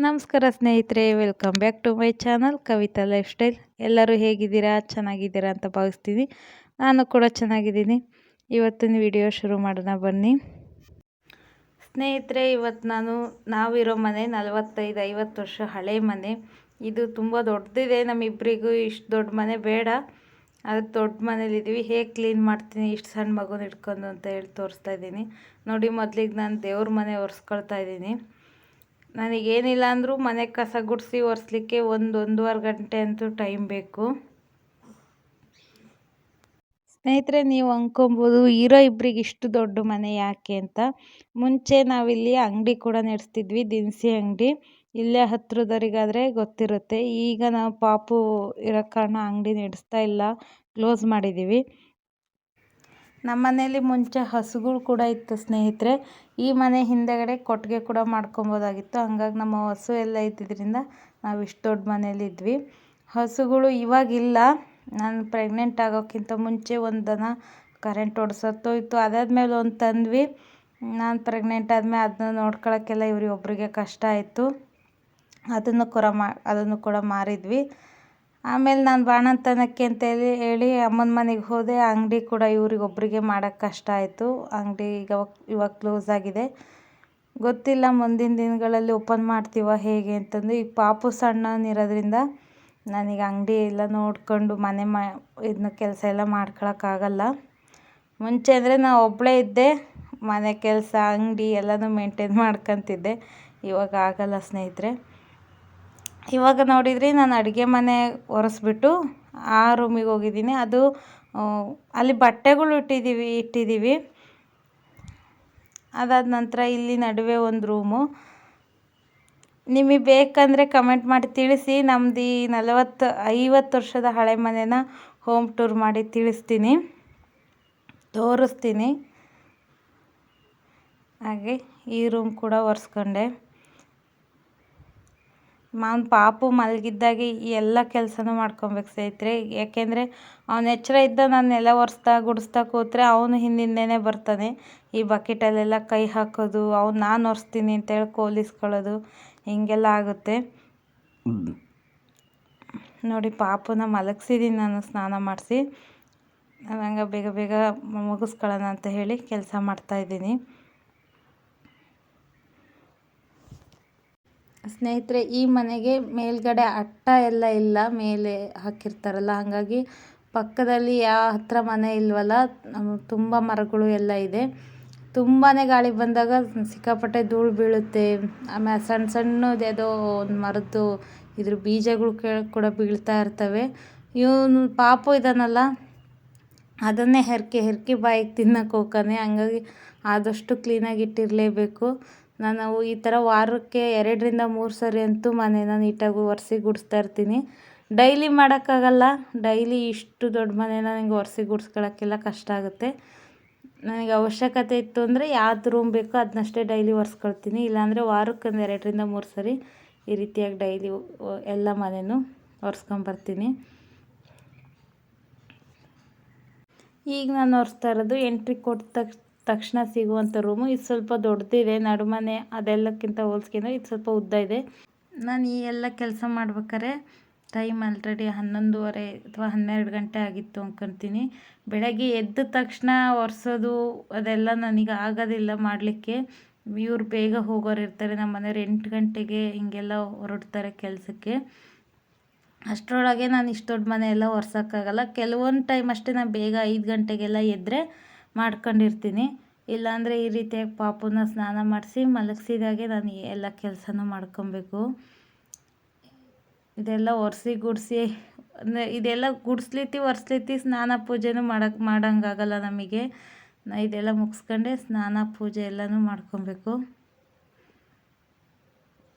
ನಮಸ್ಕಾರ ಸ್ನೇಹಿತರೆ, welcome back to my channel Kavita lifestyle. ಎಲ್ಲರೂ ಹೇಗಿದ್ದೀರಾ? ಚೆನ್ನಾಗಿದ್ದೀರಾ ಅಂತ ಭಾವಿಸ್ತೀನಿ. ನಾನು ಕೂಡ ಚೆನ್ನಾಗಿದ್ದೀನಿ. ಇವತ್ತಿನ ವಿಡಿಯೋ ಶುರು ಮಾಡೋಣ ಬನ್ನಿ. ಸ್ನೇಹಿತರೆ, ಇವತ್ತು ನಾವಿರೋ ಮನೆ 45-50 ವರ್ಷ ಹಳೆ ಮನೆ. ಇದು ತುಂಬ ದೊಡ್ಡದಿದೆ. ನಮ್ಮಿಬ್ಬರಿಗೂ ಇಷ್ಟು ದೊಡ್ಡ ಮನೆ ಬೇಡ, ಅದಕ್ಕೆ ದೊಡ್ಡ ಮನೇಲಿದ್ದೀವಿ. ಹೇಗೆ ಕ್ಲೀನ್ ಮಾಡ್ತೀನಿ ಇಷ್ಟು ಸಣ್ಣ ಮಗುನ ಇಟ್ಕೊಂಡು ಅಂತ ಹೇಳಿ ತೋರಿಸ್ತಾ ಇದ್ದೀನಿ ನೋಡಿ. ಮೊದಲಿಗೆ ನಾನು ದೇವ್ರ ಮನೆ ಒರೆಸ್ಕೊಳ್ತಾ ಇದ್ದೀನಿ. ನನಗೇನಿಲ್ಲ ಅಂದರೂ ಮನೆ ಕಸ ಗುಡಿಸಿ ಒರೆಸ್ಲಿಕ್ಕೆ 1-1.5 ಗಂಟೆ ಅಂತೂ ಟೈಮ್ ಬೇಕು. ಸ್ನೇಹಿತರೆ, ನೀವು ಅಂದ್ಕೊಬೋದು ಇರೋ ಇಬ್ಬರಿಗೆ ಇಷ್ಟು ದೊಡ್ಡ ಮನೆ ಯಾಕೆ ಅಂತ. ಮುಂಚೆ ನಾವಿಲ್ಲಿ ಅಂಗಡಿ ಕೂಡ ನಡೆಸ್ತಿದ್ವಿ, ದಿನಸಿ ಅಂಗಡಿ. ಇಲ್ಲೇ ಹತ್ರದವರಿಗಾದರೆ ಗೊತ್ತಿರುತ್ತೆ. ಈಗ ನಾವು ಪಾಪು ಇರೋ ಕಾರಣ ಅಂಗಡಿ ನಡೆಸ್ತಾ ಇಲ್ಲ, ಕ್ಲೋಸ್ ಮಾಡಿದ್ದೀವಿ. ನಮ್ಮ ಮನೇಲಿ ಮುಂಚೆ ಹಸುಗಳು ಕೂಡ ಇತ್ತು ಸ್ನೇಹಿತರೆ. ಈ ಮನೆ ಹಿಂದೆಗಡೆ ಕೊಟ್ಟಿಗೆ ಕೂಡ ಮಾಡ್ಕೊಬೋದಾಗಿತ್ತು. ಹಂಗಾಗಿ ನಮ್ಮ ಹಸು ಎಲ್ಲ ಇದ್ದಿದ್ದರಿಂದ ನಾವು ಇಷ್ಟು ದೊಡ್ಡ ಮನೇಲಿ ಇದ್ವಿ. ಹಸುಗಳು ಇವಾಗಿಲ್ಲ. ನಾನು ಪ್ರೆಗ್ನೆಂಟ್ ಆಗೋಕ್ಕಿಂತ ಮುಂಚೆ ಒಂದು ದನ ಕರೆಂಟ್ ಹೊಡೆಸತ್ತೋಯ್ತು. ಅದಾದಮೇಲೆ ಒಂದು ತಂದ್ವಿ. ನಾನು ಪ್ರೆಗ್ನೆಂಟ್ ಆದಮೇಲೆ ಅದನ್ನ ನೋಡ್ಕೊಳ್ಳೋಕ್ಕೆಲ್ಲ ಒಬ್ಬರಿಗೆ ಕಷ್ಟ ಆಯಿತು. ಅದನ್ನು ಕೂಡ ಮಾರಿದ್ವಿ. ಆಮೇಲೆ ನಾನು ಬಾಣಂತನಕ್ಕೆ ಹೇಳಿ ಅಮ್ಮನ ಮನೆಗೆ ಹೋದೆ. ಅಂಗಡಿ ಕೂಡ ಒಬ್ಬರಿಗೆ ಮಾಡೋಕ್ಕೆ ಕಷ್ಟ ಆಯಿತು. ಅಂಗಡಿ ಇವಾಗ ಕ್ಲೋಸ್ ಆಗಿದೆ. ಗೊತ್ತಿಲ್ಲ ಮುಂದಿನ ದಿನಗಳಲ್ಲಿ ಓಪನ್ ಮಾಡ್ತೀವ ಹೇಗೆ ಅಂತಂದು. ಈಗ ಪಾಪು ಸಣ್ಣನಿರೋದ್ರಿಂದ ನನಗೆ ಅಂಗಡಿ ಎಲ್ಲ ನೋಡ್ಕೊಂಡು ಇದನ್ನ ಕೆಲಸ ಎಲ್ಲ ಮಾಡ್ಕೊಳಕ್ಕಾಗಲ್ಲ. ಮುಂಚೆ ಅಂದರೆ ನಾನು ಒಬ್ಬಳೇ ಇದ್ದೆ, ಮನೆ ಕೆಲಸ ಅಂಗಡಿ ಎಲ್ಲನೂ ಮೇಂಟೈನ್ ಮಾಡ್ಕೊತಿದ್ದೆ. ಇವಾಗ ಆಗಲ್ಲ ಸ್ನೇಹಿತರೆ. ಇವಾಗ ನೋಡಿದ್ರಿ, ನಾನು ಅಡುಗೆ ಮನೆ ಒರೆಸ್ಬಿಟ್ಟು ಆ ರೂಮಿಗೆ ಹೋಗಿದ್ದೀನಿ. ಅದು ಅಲ್ಲಿ ಬಟ್ಟೆಗಳು ಇಟ್ಟಿದ್ದೀವಿ. ಅದಾದ ನಂತರ ಇಲ್ಲಿ ನಡುವೆ ಒಂದು ರೂಮು. ನಿಮಗೆ ಬೇಕಂದರೆ ಕಮೆಂಟ್ ಮಾಡಿ ತಿಳಿಸಿ. ನಮ್ಮದು ಈ 40-50 ವರ್ಷದ ಹಳೆ ಮನೆನ ಹೋಮ್ ಟೂರ್ ಮಾಡಿ ತೋರಿಸ್ತೀನಿ. ಹಾಗೆ ಈ ರೂಮ್ ಕೂಡ ಒರೆಸ್ಕೊಂಡೆ. ಪಾಪು ಮಲಗಿದ್ದಾಗೆ ಈ ಎಲ್ಲ ಕೆಲಸನೂ ಮಾಡ್ಕೊಬೇಕು ಸ್ನೇಹಿತರೆ. ಯಾಕೆಂದರೆ ಅವನ ಎಚ್ಚರ ಇದ್ದ ನಾನೆಲ್ಲ ಗುಡಿಸ್ತಾ ಕೂತ್ರೆ ಅವನು ಹಿಂದಿಂದೇನೆ ಬರ್ತಾನೆ. ಈ ಬಕೆಟಲ್ಲೆಲ್ಲ ಕೈ ಹಾಕೋದು, ನಾನು ಒರೆಸ್ತೀನಿ ಅಂತೇಳಿ ಕೋಲಿಸ್ಕೊಳ್ಳೋದು, ಹೀಗೆಲ್ಲ ಆಗುತ್ತೆ ನೋಡಿ. ಪಾಪುನ ಮಲಗಿಸಿದ್ದೀನಿ ನಾನು ಸ್ನಾನ ಮಾಡಿಸಿ. ಹಂಗೆ ಬೇಗ ಬೇಗ ಮುಗಿಸ್ಕೊಳ್ಳೋಣ ಅಂತ ಹೇಳಿ ಕೆಲಸ ಮಾಡ್ತಾಯಿದ್ದೀನಿ. ಸ್ನೇಹಿತರೆ, ಈ ಮನೆಗೆ ಮೇಲ್ಗಡೆ ಅಟ್ಟ ಎಲ್ಲ ಇಲ್ಲ, ಮೇಲೆ ಹಾಕಿರ್ತಾರಲ್ಲ. ಹಾಗಾಗಿ ಪಕ್ಕದಲ್ಲಿ ಹತ್ರ ಮನೆ ಇಲ್ವಲ್ಲ, ತುಂಬ ಮರಗಳು ಎಲ್ಲ ಇದೆ. ತುಂಬಾ ಗಾಳಿ ಬಂದಾಗ ಸಿಕ್ಕಾಪಟ್ಟೆ ಧೂಳು ಬೀಳುತ್ತೆ. ಆಮೇಲೆ ಸಣ್ಣದು ಯಾವುದೋ ಒಂದು ಮರದ್ದು ಇದ್ರ ಬೀಜಗಳು ಕೂಡ ಬೀಳ್ತಾ ಇರ್ತವೆ. ಇವನು ಪಾಪು ಇದ್ದಾನಲ್ಲ, ಅದನ್ನೇ ಹೆರ್ಕಿ ಬಾಯಿಗೆ ತಿನ್ನಕ್ಕೆ ಹೋಗ್ತಾನೆ. ಹಂಗಾಗಿ ಆದಷ್ಟು ಕ್ಲೀನಾಗಿ ಇಟ್ಟಿರಲೇಬೇಕು. ನಾನು ಈ ಥರ ವಾರಕ್ಕೆ 2-3 ಸರಿ ಅಂತೂ ಮನೇನ ನೀಟಾಗಿ ಒರೆಸಿ ಗುಡಿಸ್ತಾ ಇರ್ತೀನಿ. ಡೈಲಿ ಮಾಡೋಕ್ಕಾಗಲ್ಲ. ಡೈಲಿ ಇಷ್ಟು ದೊಡ್ಡ ಮನೇನ ನನಗೆ ಒರೆಸಿ ಗುಡಿಸ್ಕೊಳ್ಳೋಕ್ಕೆಲ್ಲ ಕಷ್ಟ ಆಗುತ್ತೆ. ನನಗೆ ಅವಶ್ಯಕತೆ ಇತ್ತು ಅಂದರೆ ಯಾವ್ದು ರೂಮ್ ಬೇಕೋ ಅದನ್ನಷ್ಟೇ ಡೈಲಿ ಒರೆಸ್ಕೊಳ್ತೀನಿ. ಇಲ್ಲಾಂದರೆ ವಾರಕ್ಕೆ 2-3 ಸರಿ ಈ ರೀತಿಯಾಗಿ ಡೈಲಿ ಎಲ್ಲ ಮನೆಯೂ ಒರೆಸ್ಕೊಂಬರ್ತೀನಿ. ಈಗ ನಾನು ಒರೆಸ್ತಾ ಇರೋದು ಎಂಟ್ರಿ ಕೊಟ್ಟ ತಕ್ಷಣ ಸಿಗುವಂಥ ರೂಮು. ಇದು ಸ್ವಲ್ಪ ದೊಡ್ಡದಿದೆ. ನಡುಮನೆ ಅದೆಲ್ಲಕ್ಕಿಂತ ಹೋಲಿಸ್ಕೊಂಡ್ರೆ ಇದು ಸ್ವಲ್ಪ ಉದ್ದ ಇದೆ. ನಾನು ಈ ಎಲ್ಲ ಕೆಲಸ ಮಾಡ್ಬೇಕಾದ್ರೆ ಟೈಮ್ ಆಲ್ರೆಡಿ 11:30 ಅಥವಾ 12 ಗಂಟೆ ಆಗಿತ್ತು ಅಂದ್ಕೊತೀನಿ. ಬೆಳಗ್ಗೆ ಎದ್ದ ತಕ್ಷಣ ಒರೆಸೋದು ಅದೆಲ್ಲ ನನಗೆ ಆಗೋದಿಲ್ಲ ಮಾಡಲಿಕ್ಕೆ. ಇವ್ರು ಬೇಗ ಹೋಗೋರು ಇರ್ತಾರೆ. ನಮ್ಮ ಮನೆಯವ್ರು 8 ಗಂಟೆಗೆ ಹೀಗೆಲ್ಲ ಹೊರಡ್ತಾರೆ ಕೆಲಸಕ್ಕೆ. ಅಷ್ಟರೊಳಗೆ ನಾನು ಇಷ್ಟು ದೊಡ್ಡ ಮನೆ ಎಲ್ಲ ಒರೆಸೋಕ್ಕಾಗಲ್ಲ. ಕೆಲವೊಂದು ಟೈಮ್ ಅಷ್ಟೇ ನಾನು ಬೇಗ 5 ಗಂಟೆಗೆಲ್ಲ ಎದ್ದರೆ ಮಾಡ್ಕೊಂಡಿರ್ತೀನಿ. ಇಲ್ಲಾಂದರೆ ಈ ರೀತಿಯಾಗಿ ಪಾಪುನ ಸ್ನಾನ ಮಾಡಿಸಿ ಮಲಗಿಸಿದಾಗೆ ನಾನು ಎಲ್ಲ ಕೆಲಸನೂ ಮಾಡ್ಕೊಬೇಕು. ಇದೆಲ್ಲ ಒರೆಸಿ ಗುಡಿಸಿ ಅಂದರೆ ಇದೆಲ್ಲ ಒರೆಸ್ಲಿತ್ತಿ ಸ್ನಾನ ಪೂಜೆನೂ ಮಾಡೋಂಗಾಗಲ್ಲ ನಮಗೆ. ಇದೆಲ್ಲ ಮುಗಿಸ್ಕೊಂಡೆ ಸ್ನಾನ ಪೂಜೆ ಎಲ್ಲನೂ ಮಾಡ್ಕೊಬೇಕು.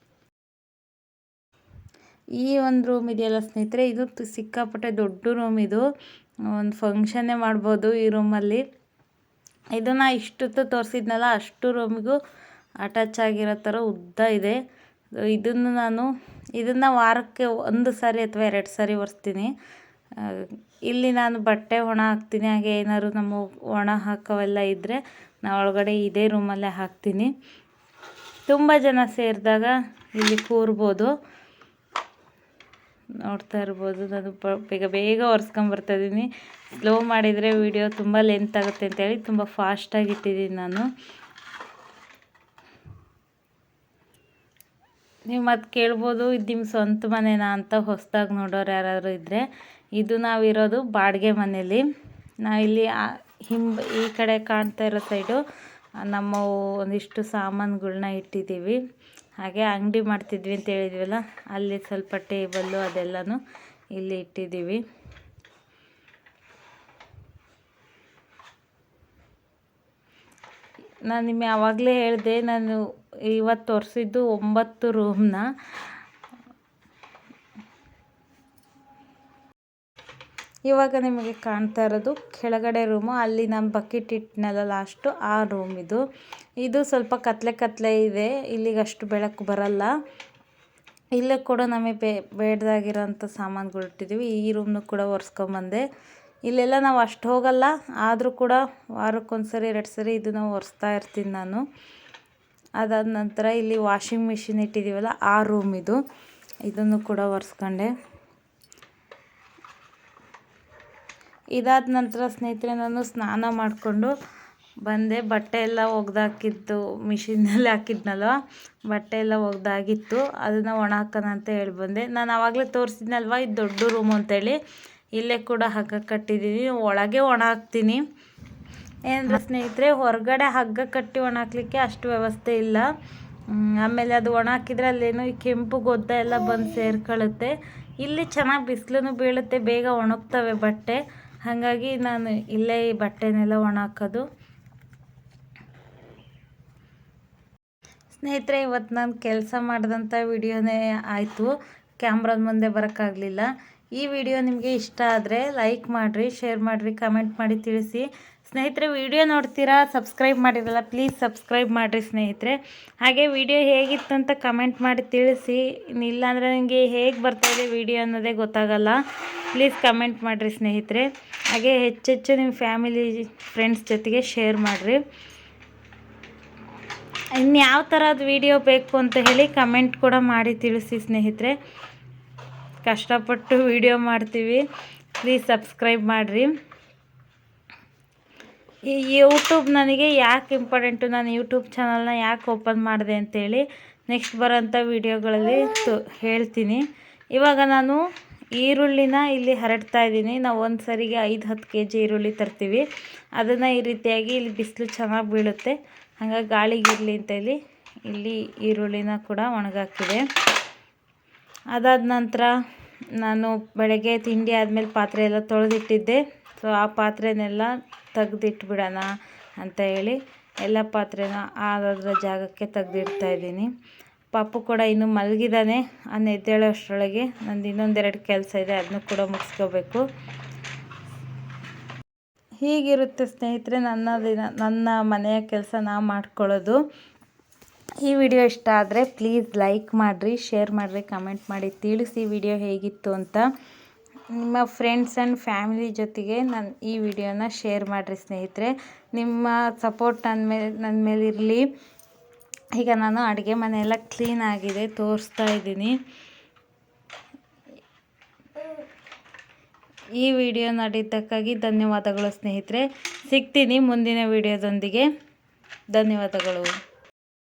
ಈ ಒಂದು ರೂಮ್ ಇದೆಯಲ್ಲ ಸ್ನೇಹಿತರೆ, ಇದು ಸಿಕ್ಕಾಪಟ್ಟೆ ದೊಡ್ಡ ರೂಮ್. ಇದು ಒಂದು ಫಂಕ್ಷನ್ನೇ ಮಾಡ್ಬೋದು ಈ ರೂಮಲ್ಲಿ. ಇದನ್ನು ಇಷ್ಟೊತ್ತು ತೋರಿಸಿದ್ನಲ್ಲ, ಅಷ್ಟು ರೂಮಿಗೂ ಅಟ್ಯಾಚ್ ಆಗಿರೋ ಥರ ಉದ್ದ ಇದೆ. ಇದನ್ನು ವಾರಕ್ಕೆ 1 ಸಾರಿ ಅಥವಾ 2 ಸಾರಿ ಒರೆಸ್ತೀನಿ. ಇಲ್ಲಿ ನಾನು ಬಟ್ಟೆ ಒಣ ಹಾಕ್ತೀನಿ. ಹಾಗೆ ಏನಾದ್ರು ನಮ್ಮ ಒಣ ಹಾಕೋವೆಲ್ಲ ಇದ್ದರೆ ನಾನು ಒಳಗಡೆ ಇದೇ ರೂಮಲ್ಲೇ ಹಾಕ್ತೀನಿ. ತುಂಬ ಜನ ಸೇರಿದಾಗ ಇಲ್ಲಿ ಕೂರ್ಬೋದು. ನೋಡ್ತಾ ಇರ್ಬೋದು, ನಾನು ಬೇಗ ಒರೆಸ್ಕೊಂಬರ್ತಾಯಿದ್ದೀನಿ. ಸ್ಲೋ ಮಾಡಿದರೆ ವಿಡಿಯೋ ತುಂಬ ಲೆಂತ್ ಆಗುತ್ತೆ ಅಂತೇಳಿ ತುಂಬ ಫಾಸ್ಟಾಗಿ ಇಟ್ಟಿದ್ದೀನಿ ನಾನು. ನೀವು ಮತ್ತೆ ಕೇಳ್ಬೋದು, ಇದು ನಿಮ್ಮ ಸ್ವಂತ ಮನೆನಾ ಅಂತ ಹೊಸದಾಗಿ ನೋಡೋರು ಯಾರಾದರೂ ಇದ್ದರೆ. ಇದು ನಾವಿರೋದು ಬಾಡಿಗೆ ಮನೇಲಿ. ನಾವಿಲ್ಲಿ ಈ ಕಡೆ ಕಾಣ್ತಾ ಇರೋ ಸೈಡು ನಮ್ಮ ಒಂದಿಷ್ಟು ಸಾಮಾನುಗಳ್ನ ಇಟ್ಟಿದ್ದೀವಿ. ಹಾಗೆ ಅಂಗಡಿ ಮಾಡ್ತಿದ್ವಿ ಅಂತ ಹೇಳಿದ್ವಲ್ಲ, ಅಲ್ಲಿ ಸ್ವಲ್ಪ ಟೇಬಲ್ಲು ಅದೆಲ್ಲನೂ ಇಲ್ಲಿ ಇಟ್ಟಿದ್ದೀವಿ. ನಾನು ನಿಮಗೆ ಆವಾಗಲೇ ಹೇಳಿದೆ, ನಾನು ಇವತ್ತು ತೋರಿಸಿದ್ದು 9 ರೂಮ್ನ. ಇವಾಗ ನಿಮಗೆ ಕಾಣ್ತಾ ಇರೋದು ಕೆಳಗಡೆ ರೂಮು. ಅಲ್ಲಿ ನಾನು ಬಕೆಟ್ ಇಟ್ಟನಲ್ಲ ಲಾಸ್ಟು, ಆ ರೂಮ್ ಇದು. ಇದು ಸ್ವಲ್ಪ ಕತ್ಲೆ ಇದೆ, ಇಲ್ಲಿಗೆ ಅಷ್ಟು ಬೆಳಕು ಬರಲ್ಲ. ಇಲ್ಲೇ ಕೂಡ ನಮಗೆ ಬೇಡದಾಗಿರೋಂಥ ಸಾಮಾನುಗಳು ಇಟ್ಟಿದ್ದೀವಿ. ಈ ರೂಮ್ನು ಕೂಡ ಒರೆಸ್ಕೊಂಬಂದೆ. ಇಲ್ಲೆಲ್ಲ ನಾವು ಅಷ್ಟು ಹೋಗಲ್ಲ, ಆದರೂ ಕೂಡ ವಾರಕ್ಕೊಂದ್ಸರಿ 2 ಸರಿ ಇದನ್ನು ಒರೆಸ್ತಾ ಇರ್ತೀನಿ ನಾನು. ಅದಾದ ನಂತರ ಇಲ್ಲಿ ವಾಷಿಂಗ್ ಮಿಷಿನ್ ಇಟ್ಟಿದ್ದೀವಲ್ಲ, ಆ ರೂಮ್ ಇದು. ಇದನ್ನು ಕೂಡ ಒರೆಸ್ಕೊಂಡೆ. ಇದಾದ ನಂತರ ಸ್ನೇಹಿತರೆ, ನಾನು ಸ್ನಾನ ಮಾಡಿಕೊಂಡು ಬಂದೆ. ಬಟ್ಟೆ ಎಲ್ಲ ಒಗ್ದಾಕಿತ್ತು, ಮಿಷಿನಲ್ಲಿ ಹಾಕಿದ್ನಲ್ವ, ಬಟ್ಟೆ ಎಲ್ಲ ಒಗ್ದಾಗಿತ್ತು. ಅದನ್ನು ಒಣ ಹಾಕೋಣ ಅಂತ ಹೇಳಿ ಬಂದೆ. ನಾನು ಆವಾಗಲೇ ತೋರಿಸಿದ್ನಲ್ವ, ಇದು ದೊಡ್ಡ ರೂಮ್ ಅಂತೇಳಿ. ಇಲ್ಲೇ ಕೂಡ ಹಗ್ಗ ಕಟ್ಟಿದ್ದೀನಿ, ಒಳಗೆ ಒಣ ಹಾಕ್ತೀನಿ. ಏನಂದರೆ ಸ್ನೇಹಿತರೆ, ಹೊರಗಡೆ ಹಗ್ಗ ಕಟ್ಟಿ ಒಣ ಹಾಕ್ಲಿಕ್ಕೆ ಅಷ್ಟು ವ್ಯವಸ್ಥೆ ಇಲ್ಲ. ಆಮೇಲೆ ಅದು ಒಣ ಹಾಕಿದರೆ ಅಲ್ಲೇನೋ ಈ ಕೆಂಪು ಗೊದ್ದ ಎಲ್ಲ ಬಂದು ಸೇರ್ಕೊಳ್ಳುತ್ತೆ. ಇಲ್ಲಿ ಚೆನ್ನಾಗಿ ಬಿಸಿಲು ಬೀಳುತ್ತೆ, ಬೇಗ ಒಣಗ್ತವೆ ಬಟ್ಟೆ. ಹಾಗಾಗಿ ನಾನು ಇಲ್ಲೇ ಈ ಬಟ್ಟೆನೆಲ್ಲ ಒಣ ಹಾಕೋದು. ಸ್ನೇಹಿತರೆ, ಇವತ್ತು ನಾನು ಕೆಲಸ ಮಾಡಿದಂಥ ವಿಡಿಯೋನೇ ಆಯಿತು. ಕ್ಯಾಮ್ರಾದ ಮುಂದೆ ಬರೋಕ್ಕಾಗಲಿಲ್ಲ. ಈ ವಿಡಿಯೋ ನಿಮಗೆ ಇಷ್ಟ ಆದರೆ ಲೈಕ್ ಮಾಡಿರಿ, ಶೇರ್ ಮಾಡಿರಿ, ಕಮೆಂಟ್ ಮಾಡಿ ತಿಳಿಸಿ. ಸ್ನೇಹಿತರೆ, ವಿಡಿಯೋ ನೋಡ್ತೀರಾ, ಸಬ್ಸ್ಕ್ರೈಬ್ ಮಾಡಿರಲ್ಲ, ಪ್ಲೀಸ್ ಸಬ್ಸ್ಕ್ರೈಬ್ ಮಾಡಿರಿ ಸ್ನೇಹಿತರೆ. ಹಾಗೆ ವಿಡಿಯೋ ಹೇಗಿತ್ತು ಅಂತ ಕಮೆಂಟ್ ಮಾಡಿ ತಿಳಿಸಿ. ಇಲ್ಲಾಂದರೆ ನನಗೆ ಹೇಗೆ ಬರ್ತಾಯಿದೆ ವಿಡಿಯೋ ಅನ್ನೋದೇ ಗೊತ್ತಾಗಲ್ಲ. ಪ್ಲೀಸ್ ಕಮೆಂಟ್ ಮಾಡಿರಿ ಸ್ನೇಹಿತರೆ. ಹಾಗೆ ಹೆಚ್ಚೆಚ್ಚು ನಿಮ್ಮ ಫ್ಯಾಮಿಲಿ ಫ್ರೆಂಡ್ಸ್ ಜೊತೆಗೆ ಶೇರ್ ಮಾಡಿರಿ. ಇನ್ಯಾವ ಥರದ ವಿಡಿಯೋ ಬೇಕು ಅಂತ ಹೇಳಿ ಕಮೆಂಟ್ ಕೂಡ ಮಾಡಿ ತಿಳಿಸಿ ಸ್ನೇಹಿತರೆ. ಕಷ್ಟಪಟ್ಟು ವಿಡಿಯೋ ಮಾಡ್ತೀವಿ, ಪ್ಲೀಸ್ ಸಬ್ಸ್ಕ್ರೈಬ್ ಮಾಡಿರಿ. ಈ ಯೂಟ್ಯೂಬ್ ನನಗೆ ಯಾಕೆ ಇಂಪಾರ್ಟೆಂಟು, ನಾನು ಯೂಟ್ಯೂಬ್ ಚಾನಲ್ನ ಯಾಕೆ ಓಪನ್ ಮಾಡಿದೆ ಅಂತೇಳಿ ನೆಕ್ಸ್ಟ್ ಬರೋಂಥ ವಿಡಿಯೋಗಳಲ್ಲಿ ಹೇಳ್ತೀನಿ. ಇವಾಗ ನಾನು ಈರುಳ್ಳಿನ ಇಲ್ಲಿ ಹರಡ್ತಾ ಇದ್ದೀನಿ. ನಾವು ಒಂದು ಸರಿಗೆ 5-10 kg ಈರುಳ್ಳಿ ತರ್ತೀವಿ. ಅದನ್ನು ಈ ರೀತಿಯಾಗಿ ಇಲ್ಲಿ ಬಿಸಿಲು ಚೆನ್ನಾಗಿ ಬೀಳುತ್ತೆ, ಹಾಗಾಗಿ ಗಾಳಿಗಿರಲಿ ಅಂತ ಇಲ್ಲಿ ಈರುಳ್ಳಿನ ಕೂಡ ಒಣಗಾಕಿದೆ. ಅದಾದ ನಂತರ ನಾನು ಬೆಳಗ್ಗೆ ತಿಂಡಿ ಆದಮೇಲೆ ಪಾತ್ರೆ ಎಲ್ಲ ತೊಳೆದಿಟ್ಟಿದ್ದೆ. ಸೊ ಆ ಪಾತ್ರೆನೆಲ್ಲ ತೆಗೆದಿಟ್ಬಿಡೋಣ ಅಂತ ಹೇಳಿ ಎಲ್ಲ ಪಾತ್ರೆನ ಅದರ ಜಾಗಕ್ಕೆ ತೆಗೆದಿಡ್ತಾಯಿದ್ದೀನಿ. ಪಾಪು ಕೂಡ ಇನ್ನೂ ಮಲಗಿದ್ದಾನೆ. ಎದ್ದೇಳೋ ಅಷ್ಟರೊಳಗೆ ನಂದು ಇನ್ನೊಂದೆರಡು ಕೆಲಸ ಇದೆ, ಅದನ್ನು ಕೂಡ ಮುಗಿಸ್ಕೋಬೇಕು. ಹೀಗಿರುತ್ತೆ ಸ್ನೇಹಿತರೆ ನನ್ನ ಮನೆಯ ಕೆಲಸ ನಾವು ಮಾಡ್ಕೊಳ್ಳೋದು. ಈ ವಿಡಿಯೋ ಇಷ್ಟ ಆದರೆ ಪ್ಲೀಸ್ ಲೈಕ್ ಮಾಡಿರಿ, ಶೇರ್ ಮಾಡಿರಿ, ಕಮೆಂಟ್ ಮಾಡಿ ತಿಳಿಸಿ ವಿಡಿಯೋ ಹೇಗಿತ್ತು ಅಂತ. ನಿಮ್ಮ ಫ್ರೆಂಡ್ಸ್ ಆ್ಯಂಡ್ ಫ್ಯಾಮಿಲಿ ಜೊತೆಗೆ ಈ ವಿಡಿಯೋನ ಶೇರ್ ಮಾಡಿರಿ ಸ್ನೇಹಿತರೆ. ನಿಮ್ಮ ಸಪೋರ್ಟ್ ನನ್ನ ಮೇಲೆ ಇರಲಿ. ಈಗ ನಾನು ಅಡುಗೆ ಮನೆಯೆಲ್ಲ ಕ್ಲೀನ್ ಆಗಿದೆ, ತೋರಿಸ್ತಾ ಇದ್ದೀನಿ. ಈ ವಿಡಿಯೋ ನೋಡಿದ್ದಕ್ಕಾಗಿ ಧನ್ಯವಾದಗಳು ಸ್ನೇಹಿತರೆ. ಸಿಗ್ತೀನಿ ಮುಂದಿನ ವಿಡಿಯೋದೊಂದಿಗೆ. ಧನ್ಯವಾದಗಳು.